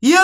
Yo,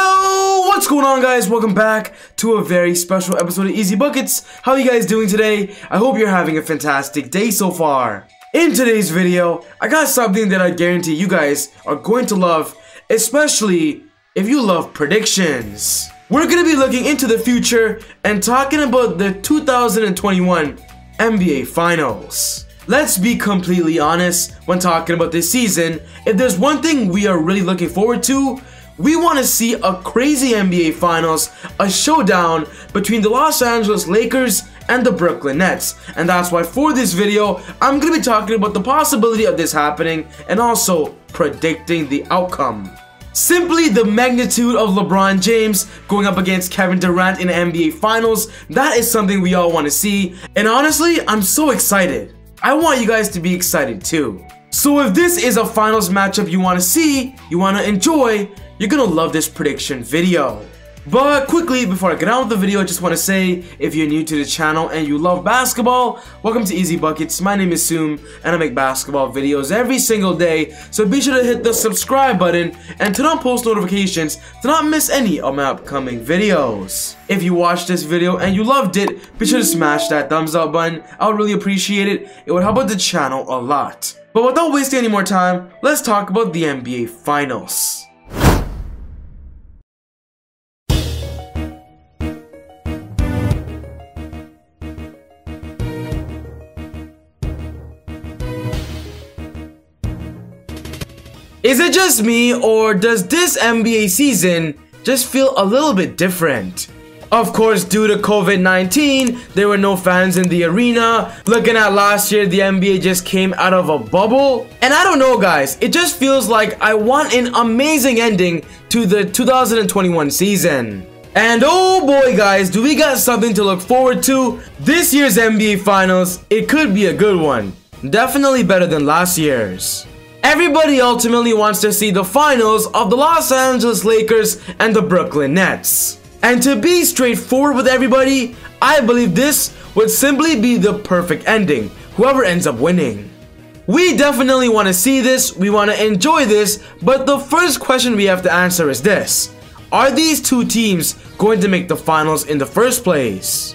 what's going on, guys? Welcome back to a very special episode of Easy Buckets. How are you guys doing today? I hope you're having a fantastic day so far. In today's video, I got something that I guarantee you guys are going to love, especially if you love predictions. We're going to be looking into the future and talking about the 2021 NBA Finals. Let's be completely honest when talking about this season. If there's one thing we are really looking forward to, we want to see a crazy NBA Finals, a showdown between the Los Angeles Lakers and the Brooklyn Nets. And that's why for this video, I'm going to be talking about the possibility of this happening and also predicting the outcome. Simply the magnitude of LeBron James going up against Kevin Durant in the NBA Finals, that is something we all want to see. And honestly, I'm so excited. I want you guys to be excited too. So if this is a finals matchup you want to see, you want to enjoy, you're gonna love this prediction video. But quickly, before I get on with the video, I just want to say, if you're new to the channel and you love basketball, welcome to Easy Buckets. My name is Soom, and I make basketball videos every single day, so be sure to hit the subscribe button and turn on post notifications to not miss any of my upcoming videos. If you watched this video and you loved it, be sure to smash that thumbs up button. I would really appreciate it. It would help out the channel a lot. But without wasting any more time, let's talk about the NBA Finals. Is it just me, or does this NBA season just feel a little bit different? Of course, due to COVID-19, there were no fans in the arena. Looking at last year, the NBA just came out of a bubble. And I don't know, guys, it just feels like I want an amazing ending to the 2021 season. And oh boy, guys, do we got something to look forward to. This year's NBA Finals, it could be a good one. Definitely better than last year's. Everybody ultimately wants to see the finals of the Los Angeles Lakers and the Brooklyn Nets. And to be straightforward with everybody, I believe this would simply be the perfect ending, whoever ends up winning. We definitely want to see this, we want to enjoy this, but the first question we have to answer is this: are these two teams going to make the finals in the first place?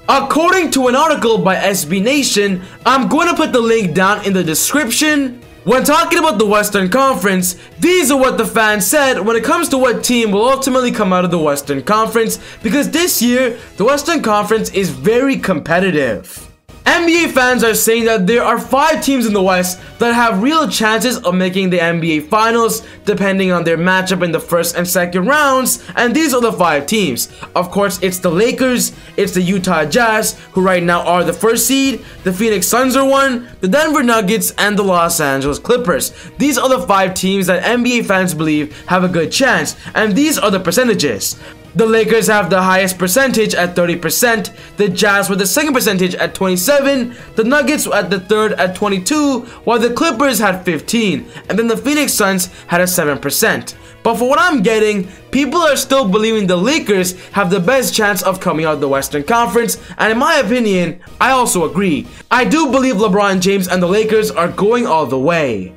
According to an article by SB Nation, I'm going to put the link down in the description. When talking about the Western Conference, these are what the fans said when it comes to what team will ultimately come out of the Western Conference, because this year, the Western Conference is very competitive. NBA fans are saying that there are 5 teams in the West that have real chances of making the NBA Finals depending on their matchup in the first and second rounds, and these are the 5 teams. Of course, it's the Lakers, it's the Utah Jazz, who right now are the first seed, the Phoenix Suns are one, the Denver Nuggets, and the Los Angeles Clippers. These are the 5 teams that NBA fans believe have a good chance, and these are the percentages. The Lakers have the highest percentage at 30%, the Jazz with the second percentage at 27%, the Nuggets at the third at 22%, while the Clippers had 15%, and then the Phoenix Suns had a 7%. But for what I'm getting, people are still believing the Lakers have the best chance of coming out of the Western Conference, and in my opinion, I also agree. I do believe LeBron James and the Lakers are going all the way.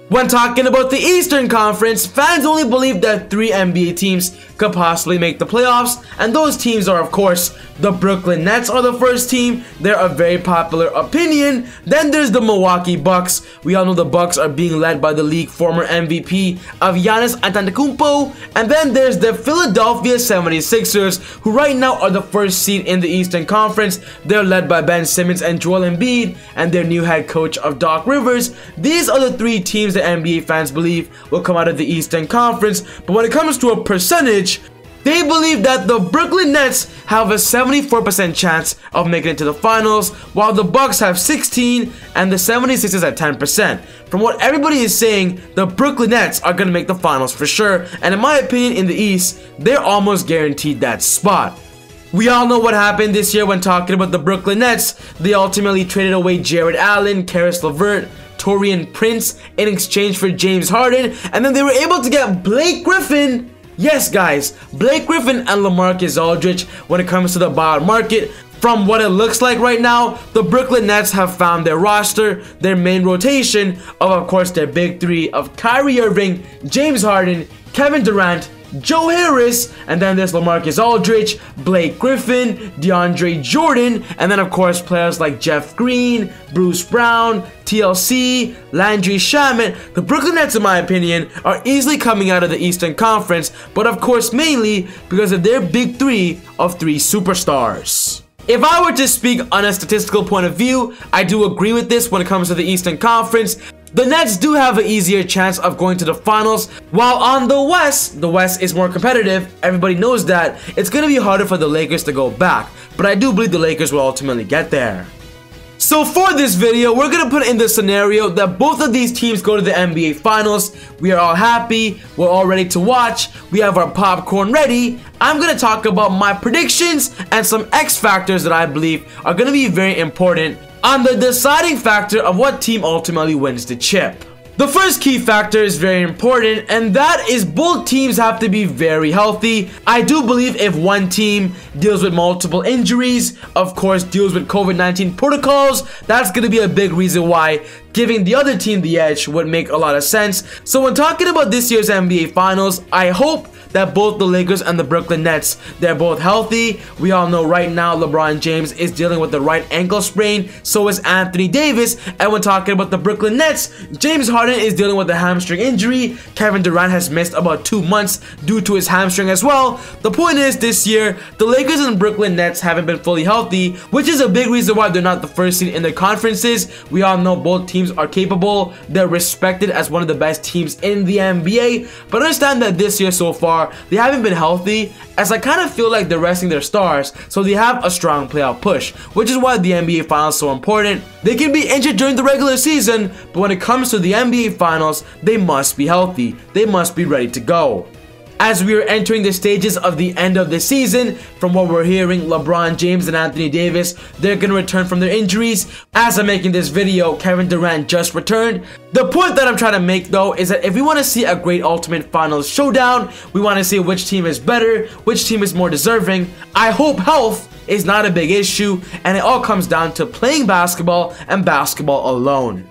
When talking about the Eastern Conference, fans only believe that 3 NBA teams could possibly make the playoffs, and those teams are, of course, the Brooklyn Nets are the first team. They're a very popular opinion. Then there's the Milwaukee Bucks. We all know the Bucks are being led by the league former MVP of Giannis Antetokounmpo. And then there's the Philadelphia 76ers, who right now are the first seed in the Eastern Conference. They're led by Ben Simmons and Joel Embiid, and their new head coach of Doc Rivers. These are the 3 teams that NBA fans believe will come out of the Eastern Conference. But when it comes to a percentage, they believe that the Brooklyn Nets have a 74% chance of making it to the finals, while the Bucks have 16% and the 76ers at 10%. From what everybody is saying, the Brooklyn Nets are going to make the finals for sure, and in my opinion, in the East, they're almost guaranteed that spot. We all know what happened this year when talking about the Brooklyn Nets. They ultimately traded away Jared Allen, Karis LeVert, Taurean Prince in exchange for James Harden, and then they were able to get Blake Griffin. Yes, guys, Blake Griffin and LaMarcus Aldridge. When it comes to the buyout market, from what it looks like right now, the Brooklyn Nets have found their roster, their main rotation of course, their big 3 of Kyrie Irving, James Harden, Kevin Durant, Joe Harris, and then there's LaMarcus Aldridge, Blake Griffin, DeAndre Jordan, and then of course players like Jeff Green, Bruce Brown, TLC, Landry Shamet. The Brooklyn Nets, in my opinion, are easily coming out of the Eastern Conference, but of course mainly because of their big three of 3 superstars. If I were to speak on a statistical point of view, I do agree with this when it comes to the Eastern Conference. The Nets do have an easier chance of going to the finals, while on the West is more competitive. Everybody knows that. It's going to be harder for the Lakers to go back, but I do believe the Lakers will ultimately get there. So for this video, we're going to put in the scenario that both of these teams go to the NBA Finals. We are all happy. We're all ready to watch. We have our popcorn ready. I'm going to talk about my predictions and some X factors that I believe are going to be very important on the deciding factor of what team ultimately wins the chip. The first key factor is very important, and that is both teams have to be very healthy. I do believe if one team deals with multiple injuries, of course deals with COVID-19 protocols, that's going to be a big reason why giving the other team the edge would make a lot of sense. So when talking about this year's NBA Finals, I hope that both the Lakers and the Brooklyn Nets, they're both healthy. We all know right now LeBron James is dealing with the right ankle sprain, so is Anthony Davis. And when talking about the Brooklyn Nets, James Harden is dealing with a hamstring injury. Kevin Durant has missed about 2 months due to his hamstring as well. The point is, this year, the Lakers and Brooklyn Nets haven't been fully healthy, which is a big reason why they're not the first seed in their conferences. We all know both teams are capable. They're respected as one of the best teams in the NBA, but understand that this year so far, they haven't been healthy, as I kind of feel like they're resting their stars, so they have a strong playoff push, which is why the NBA Finals is so important. They can be injured during the regular season, but when it comes to the NBA Finals, they must be healthy. They must be ready to go. As we are entering the stages of the end of the season, from what we're hearing, LeBron James and Anthony Davis, they're going to return from their injuries. As I'm making this video, Kevin Durant just returned. The point that I'm trying to make though is that if we want to see a great ultimate finals showdown, we want to see which team is better, which team is more deserving. I hope health is not a big issue, and it all comes down to playing basketball and basketball alone.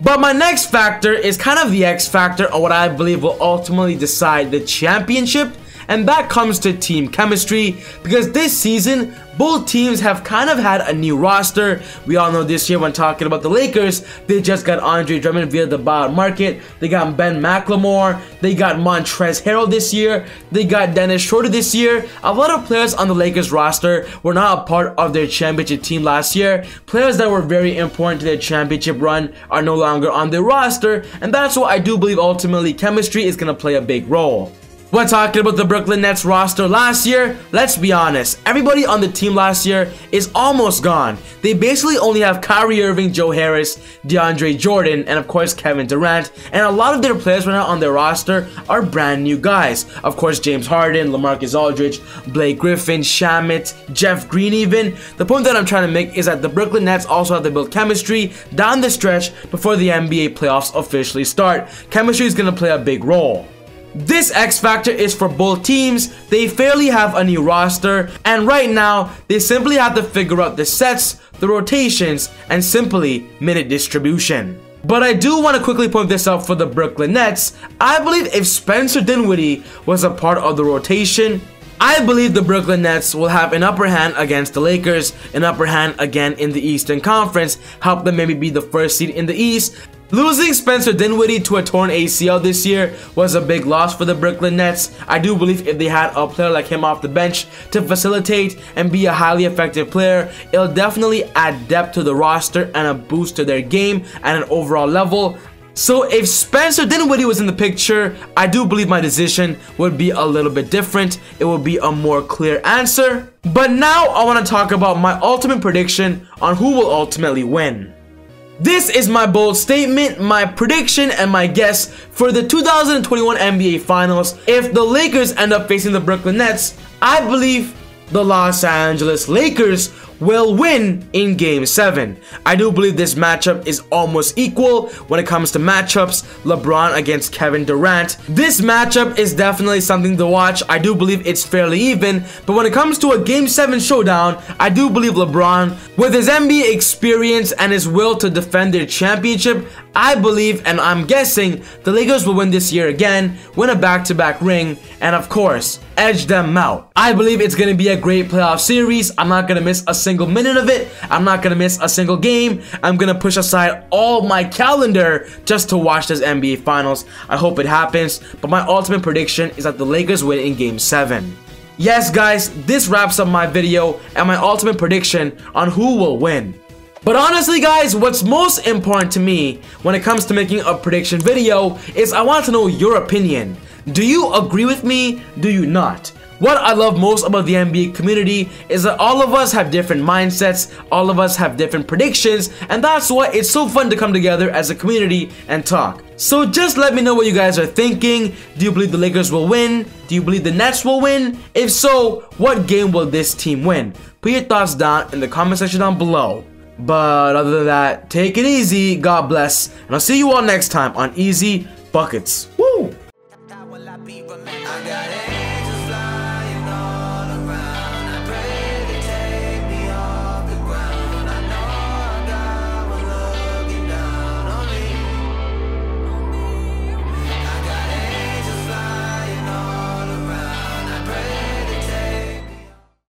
But my next factor is kind of the X factor of what I believe will ultimately decide the championship, and that comes to team chemistry, because this season both teams have kind of had a new roster. We all know this year when talking about the Lakers, they just got Andre Drummond via the buyout market. They got Ben McLemore. They got Montrezl Harrell this year. They got Dennis Schroeder this year. A lot of players on the Lakers roster were not a part of their championship team last year. Players that were very important to their championship run are no longer on their roster, and that's why I do believe ultimately chemistry is going to play a big role. When talking about the Brooklyn Nets roster last year, let's be honest, everybody on the team last year is almost gone. They basically only have Kyrie Irving, Joe Harris, DeAndre Jordan, and of course Kevin Durant, and a lot of their players right now on their roster are brand new guys. Of course James Harden, LaMarcus Aldridge, Blake Griffin, Shamet, Jeff Green even. The point that I'm trying to make is that the Brooklyn Nets also have to build chemistry down the stretch before the NBA playoffs officially start. Chemistry is going to play a big role. This X factor is for both teams. They fairly have a new roster, and right now they simply have to figure out the sets, the rotations, and simply minute distribution. But I do want to quickly point this out for the Brooklyn Nets. I believe if Spencer Dinwiddie was a part of the rotation, I believe the Brooklyn Nets will have an upper hand against the Lakers, an upper hand again in the Eastern Conference, help them maybe be the first seed in the East. Losing Spencer Dinwiddie to a torn ACL this year was a big loss for the Brooklyn Nets. I do believe if they had a player like him off the bench to facilitate and be a highly effective player, it'll definitely add depth to the roster and a boost to their game at an overall level. So if Spencer Dinwiddie was in the picture, I do believe my decision would be a little bit different. It would be a more clear answer. But now I want to talk about my ultimate prediction on who will ultimately win. This is my bold statement, my prediction, and my guess for the 2021 NBA Finals. If the Lakers end up facing the Brooklyn Nets, I believe the Los Angeles Lakers will win in Game 7. I do believe this matchup is almost equal when it comes to matchups. LeBron against Kevin Durant. This matchup is definitely something to watch. I do believe it's fairly even, but when it comes to a Game 7 showdown, I do believe LeBron, with his NBA experience and his will to defend their championship, I believe, and I'm guessing, the Lakers will win this year again, win a back-to-back ring, and of course, edge them out. I believe it's gonna be a great playoff series. I'm not gonna miss a single minute of it. I'm not gonna miss a single game. I'm gonna push aside all my calendar just to watch this NBA Finals. I hope it happens, but my ultimate prediction is that the Lakers win in Game 7. Yes, guys, this wraps up my video and my ultimate prediction on who will win. But honestly, guys, what's most important to me when it comes to making a prediction video is I want to know your opinion. Do you agree with me? Do you not? What I love most about the NBA community is that all of us have different mindsets, all of us have different predictions, and that's why it's so fun to come together as a community and talk. So just let me know what you guys are thinking. Do you believe the Lakers will win? Do you believe the Nets will win? If so, what game will this team win? Put your thoughts down in the comment section down below. But other than that, take it easy, God bless, and I'll see you all next time on Easy Buckets. Woo!